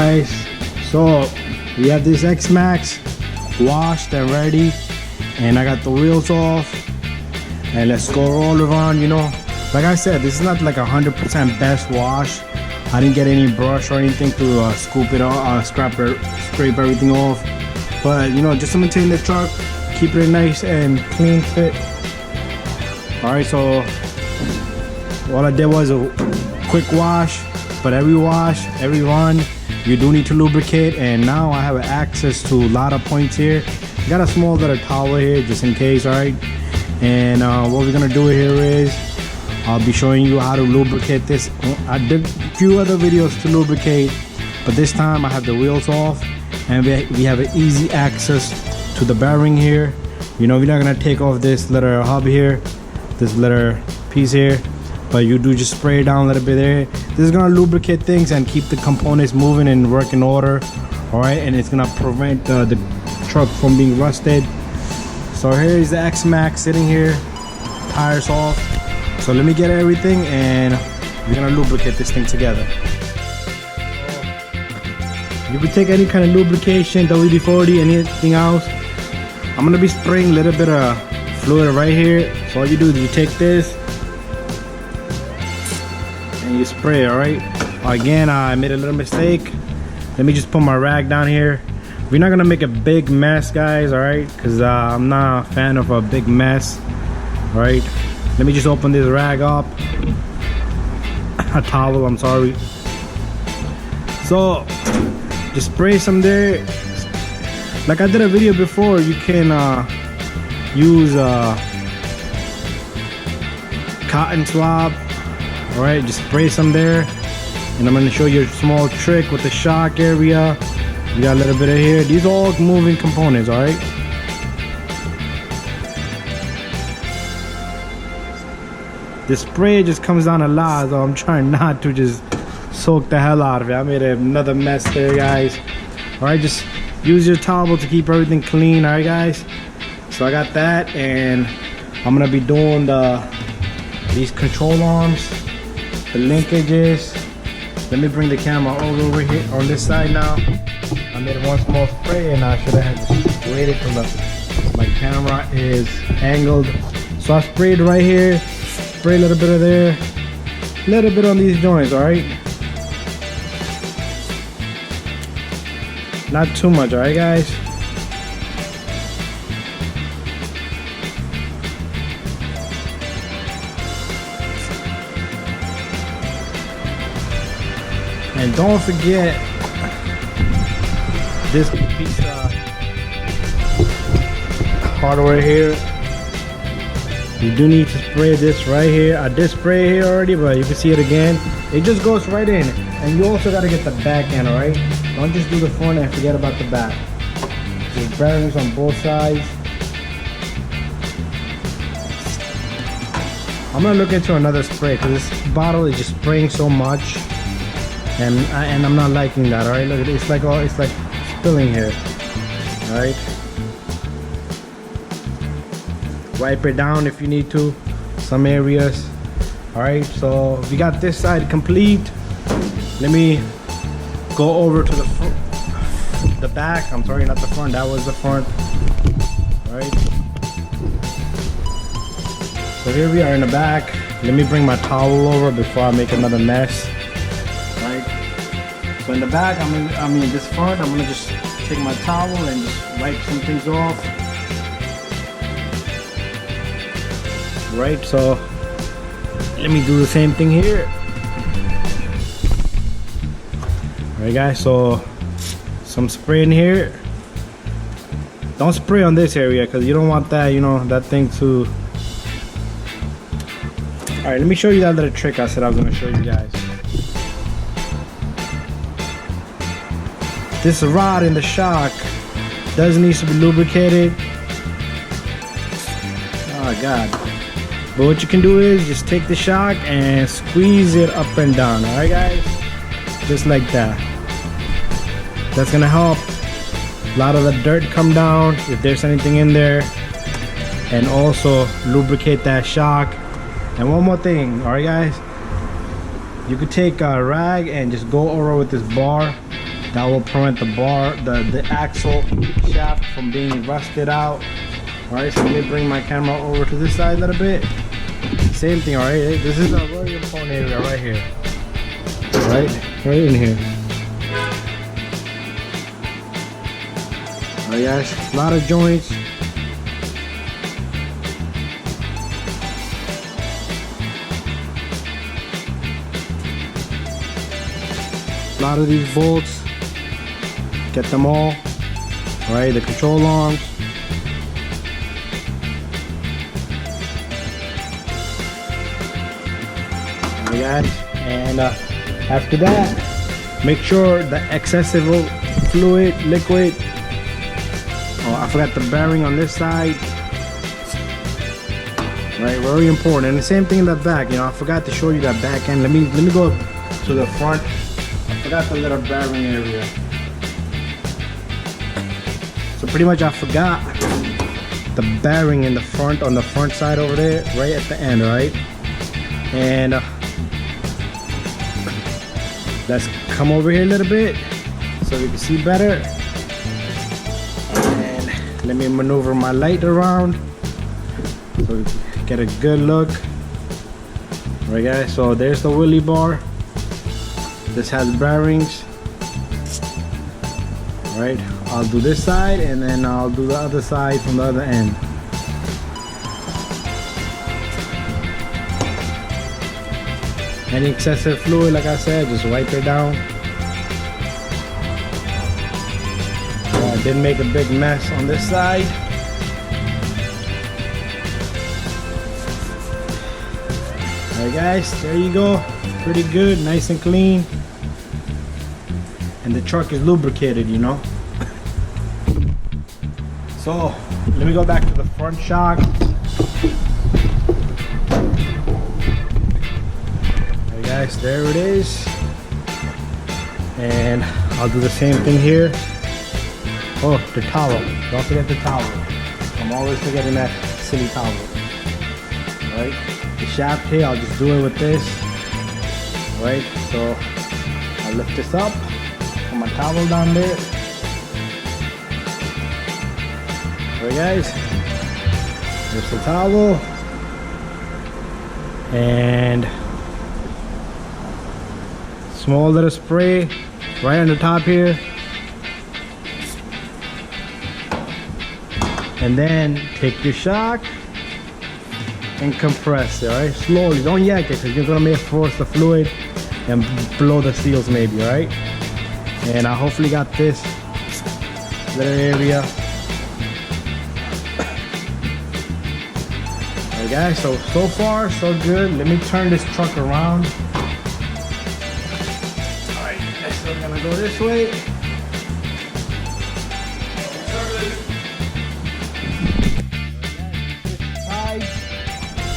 guys, so we have this XMAXX washed and ready, and I got the wheels off, and let's go all around. You know, like I said, this is not like 100% best wash. I didn't get any brush or anything to scoop it off, scrape everything off, but you know, just to maintain the truck, keep it nice and clean fit. All right, so all I did was a quick wash, but every wash, every run, you do need to lubricate. And now I have access to a lot of points here. Got a small little towel here just in case. All right, and what we're gonna do here is I'll be showing you how to lubricate this. I did a few other videos to lubricate, but this time I have the wheels off, and we have an easy access to the bearing here. You know, we're not gonna take off this little hub here, this little piece here, but you do just spray it down a little bit there. This is gonna lubricate things and keep the components moving and work in order. All right, and it's gonna prevent the truck from being rusted. So here is the XMAXX sitting here, tires off. So let me get everything and we're gonna lubricate this thing together. You can take any kind of lubrication, WD-40, anything else. I'm gonna be spraying a little bit of fluid right here. So all you do is you take this and you spray. All right, again, I made a little mistake. Let me just put my rag down here. We're not gonna make a big mess, guys, all right, because I'm not a fan of a big mess. All right, let me just open this rag up, a towel, I'm sorry. So just spray some there. Like I did a video before, you can use cotton swab. All right, just spray some there, and I'm going to show you a small trick with the shock area. You got a little bit of here. These are all moving components. All right, the spray just comes down a lot, so I'm trying not to just soak the hell out of it. I made another mess there, guys. All right, just use your towel to keep everything clean. All right, guys, so I got that, and I'm gonna be doing these control arms, the linkages. Let me bring the camera over here on this side now. I made one small spray, and I should have just waited till my camera is angled. So I sprayed right here, spray a little bit of there, a little bit on these joints. All right, not too much. All right, guys. And don't forget this piece of hardware here. You do need to spray this right here. I did spray here already, but you can see it again. It just goes right in. And you also got to get the back end, all right? Don't just do the front and forget about the back. There's bearings on both sides. I'm gonna look into another spray because this bottle is just spraying so much, and I'm not liking that. All right, look at it. It's like spilling here. All right, wipe it down if you need to, some areas. All right, so we got this side complete. Let me go over to the back. I'm sorry, not the front. That was the front. All right, so here we are in the back. Let me bring my towel over before I make another mess. All right, so in the back, I mean this front, I'm gonna just take my towel and just wipe some things off. Right, so let me do the same thing here. Alright, guys, so some spray in here. Don't spray on this area because you don't want that, you know, that thing to. Alright, let me show you that little trick I said I was going to show you guys. This rod in the shock doesn't need to be lubricated. Oh God. But what you can do is just take the shock and squeeze it up and down. Alright, guys, just like that. That's gonna help a lot of the dirt come down if there's anything in there, and also lubricate that shock. And one more thing, alright guys, you could take a rag and just go over with this bar That will prevent the axle shaft from being rusted out. Alright, so let me bring my camera over to this side a little bit. Same thing, alright? This is a very important area right here. Right in here. Alright guys, a lot of joints. A lot of these bolts. Get them all. Alright, the control arms. Alright guys, and after that, make sure the excessive liquid. Oh, I forgot the bearing on this side. Right, very important. And the same thing in the back. You know, I forgot to show you that back end. Let me go to the front. I forgot the little bearing area. So pretty much I forgot the bearing in the front, on the front side over there, right at the end, right? And let's come over here a little bit so we can see better. And let me maneuver my light around so we can get a good look. Alright guys, so there's the wheelie bar. This has bearings. Alright, I'll do this side and then I'll do the other side from the other end. Any excessive fluid, like I said, just wipe it down. I did make a big mess on this side. Alright guys, there you go. Pretty good, nice and clean. And the truck is lubricated, you know. So, let me go back to the front shock. Alright guys, there it is. And I'll do the same thing here. Oh, the towel. Don't forget the towel. I'm always forgetting that silly towel. Alright. The shaft here, I'll just do it with this. Right, so I'll lift this up, put my towel down there. Alright guys, there's the towel. And small little spray right on the top here. And then take your shock and compress it, alright? Slowly, don't yank it because you're gonna may force the fluid and blow the seals maybe, alright? And I hopefully got this little area. Alright guys, so far so good. Let me turn this truck around. Alright, so we're gonna go this way.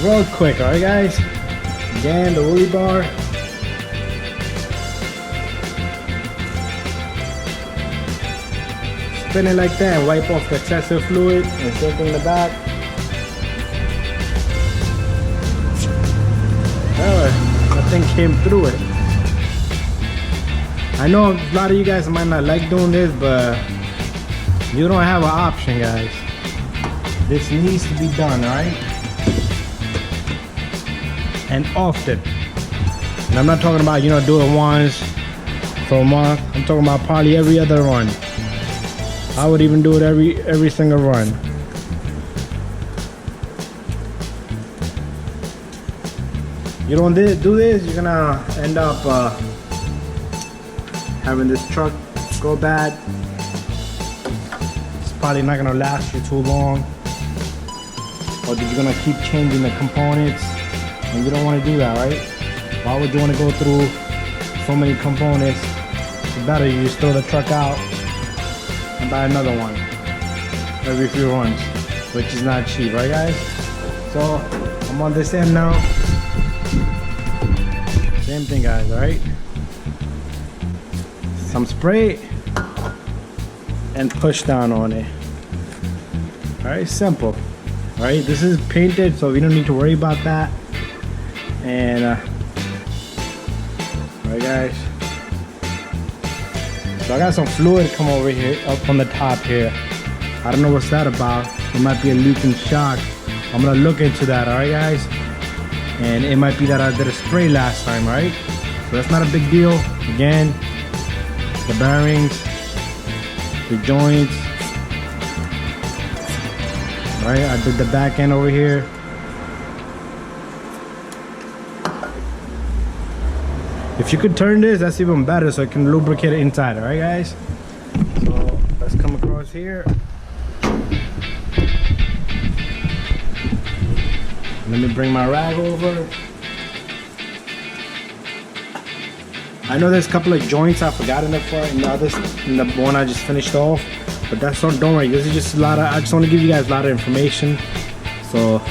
Real quick, alright guys? Again, the wheelie bar. Spin it like that and wipe off the excessive fluid, and same thing in the back. Oh, nothing came through it. I know a lot of you guys might not like doing this, but you don't have an option, guys. This needs to be done, alright? And often. And I'm not talking about, you know, do it once for a month. I'm talking about probably every other run. I would even do it every single run. You don't do this, you're gonna end up having this truck go bad. It's probably not gonna last you too long. Or you're gonna keep changing the components. And you don't want to do that, right? Why would you want to go through so many components? It's better you just throw the truck out and buy another one every few runs, which is not cheap, right guys? So I'm on this end now. Same thing, guys, alright? Some spray and push down on it. Alright, simple. Alright, this is painted, so we don't need to worry about that. And alright guys, So I got some fluid come over here, up on the top here. I don't know what's that about. It might be a leaking shock. I'm gonna look into that, all right, guys? And it might be that I did a spray last time, right? So that's not a big deal. Again, the bearings, the joints. All right, I did the back end over here. If you could turn this, that's even better, so it can lubricate it inside, all right, guys? So let's come across here. Let me bring my rag over. I know there's a couple of joints I forgot in the front, in the one I just finished off, but that's not, don't worry. This is just a lot of, I just want to give you guys a lot of information, so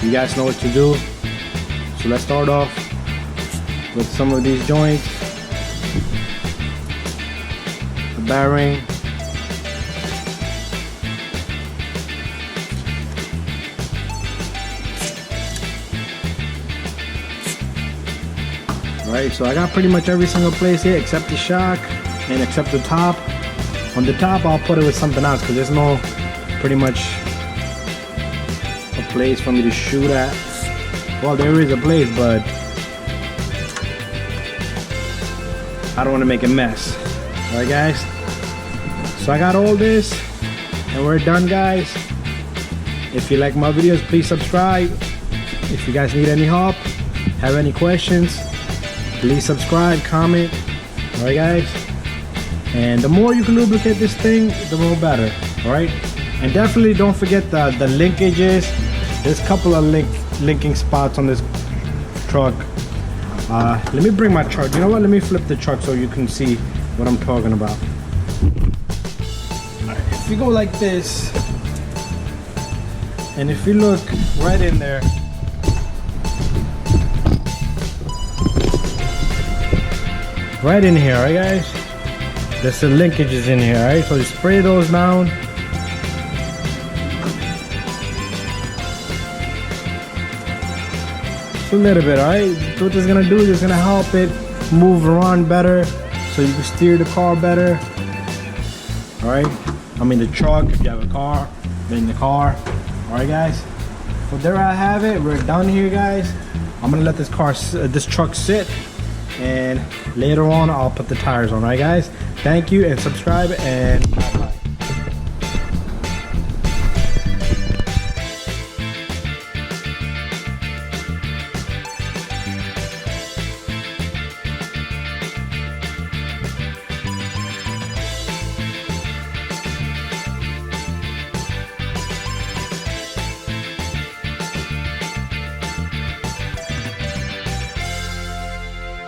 you guys know what to do. So let's start off with some of these joints, the bearing, right? So I got pretty much every single place here except the shock and except the top. On the top I'll put it with something else because there's no pretty much a place for me to shoot at. Well, there is a place, but I don't want to make a mess. Alright, guys, so I got all this and we're done, guys. If you like my videos, please subscribe. If you guys need any help, have any questions, please subscribe, comment. Alright, guys, and the more you can lubricate this thing, the more better. Alright, and definitely don't forget the linkages. There's a couple of linking spots on this truck. Let me bring my truck. You know what? Let me flip the truck so you can see what I'm talking about. Right, if you go like this, and if you look right in there, right in here, alright, guys? There's the linkages in here, alright? So you spray those down. A little bit, alright? So what this is gonna do is it's gonna help it move around better, so you can steer the car better. Alright? I mean the truck, if you have a car, then the car. Alright, guys? So there I have it. We're done here, guys. I'm gonna let this truck sit, and later on I'll put the tires on. Alright, guys? Thank you, and subscribe, and bye bye.